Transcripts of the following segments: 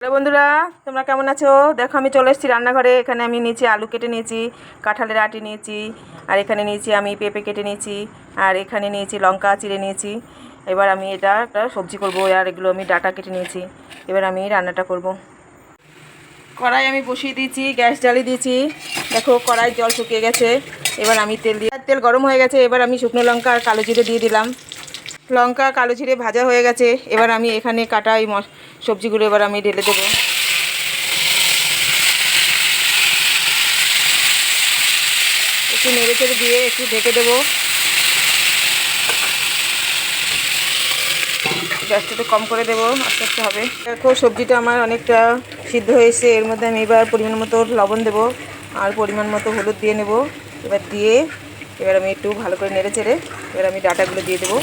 Hello বন্ধুরা, তোমরা কেমন আছো? দেখো আমি চলে এসেছি রান্নাঘরে। এখানে আমি নিয়েছি আলু কেটে নিয়েছি, কাঁঠালের আটি নিয়েছি, আর এখানে নিয়েছি আমি পেঁপে কেটে নিয়েছি, আর এখানে নিয়েছি লঙ্কা চিড়ে নিয়েছি। এবার আমি এটা একটা সবজি করবো, আর এগুলো আমি ডাটা কেটে নিয়েছি। এবার আমি রান্নাটা করব। কড়াই আমি বসিয়ে দিয়েছি, গ্যাস জ্বালিয়ে দিয়েছি। দেখো কড়াই জল শুকিয়ে গেছে। এবার আমি তেল গরম হয়ে গেছে। এবার আমি শুকনো লঙ্কা আর কালো জিরে দিয়ে দিলাম। লঙ্কা কালো জিরে ভাজা হয়ে গেছে। এবার আমি এখানে কাটা এই সবজিগুলো এবার আমি ঢেলে দেবো। একটু নেড়ে চেড়ে দিয়ে একটু ঢেকে দেবো। গ্যাসটা একটু কম করে দেবো, আস্তে আস্তে হবে। দেখো সবজিটা আমার অনেকটা সিদ্ধ হয়েছে। এর মধ্যে আমি এবার পরিমাণ মতো লবণ দেবো আর পরিমাণ মতো হলুদ দিয়ে নেব। এবার আমি একটু ভালো করে নেড়ে চেড়ে এবার আমি ডাঁটাগুলো দিয়ে দেবো।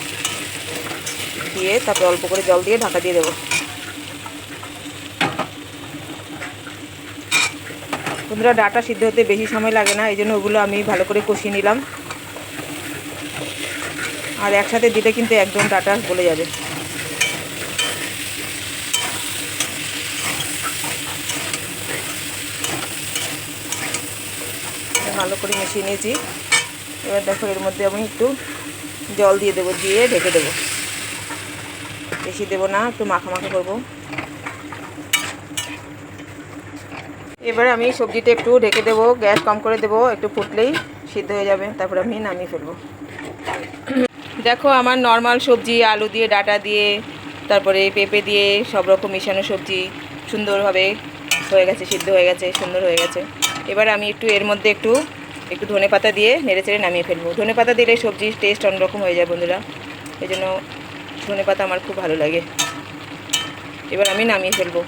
দিয়ে তারপরে অল্প করে জল দিয়ে ঢাকা দিয়ে দেবো। বন্ধুরা, ডাঁটা সিদ্ধ হতে বেশি সময় লাগে না, এই জন্য ওগুলো আমি ভালো করে কষিয়ে নিলাম। আর একসাথে দিলে কিন্তু একদম ডাঁটা গলে যাবে। ভালো করে মিশিয়ে নিয়েছি। এবার দেখো এর মধ্যে আমি একটু জল দিয়ে দেবো, দিয়ে ঢেকে দেবো। বেশি দেবো না, একটু মাখা মাখা করবো। এবার আমি সবজিটা একটু ঢেকে দেবো, গ্যাস কম করে দেবো, একটু ফুটলেই সিদ্ধ হয়ে যাবে। তারপর আমি নামিয়ে ফেলবো। দেখো আমার নর্মাল সবজি, আলু দিয়ে ডাঁটা দিয়ে তারপরে পেঁপে দিয়ে সব রকম মিশানো সবজি সুন্দরভাবে হয়ে গেছে, সিদ্ধ হয়ে গেছে, সুন্দর হয়ে গেছে। এবার আমি একটু এর মধ্যে একটু ধনেপাতা দিয়ে নেড়ে চেড়ে নামিয়ে ফেলবো। ধনেপাতা দিলে সবজির টেস্ট অন্যরকম হয়ে যায় বন্ধুরা, এই জন্য ধনেপাতা আমার খুব ভালো লাগে। এবার আমি নামিয়ে ফেলবো।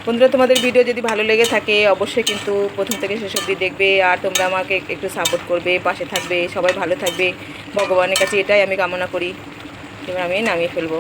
বন্ধুরা, তোমাদের ভিডিও যদি ভালো লেগে থাকে অবশ্যই কিন্তু প্রথম থেকে শেষ অবধি দেখবে, আর তোমরা আমাকে একটু সাপোর্ট করবে, পাশে থাকবে, সবাই ভালো থাকবে, ভগবানের কাছে এটাই আমি কামনা করি। এবার আমি নামিয়ে ফেলবো।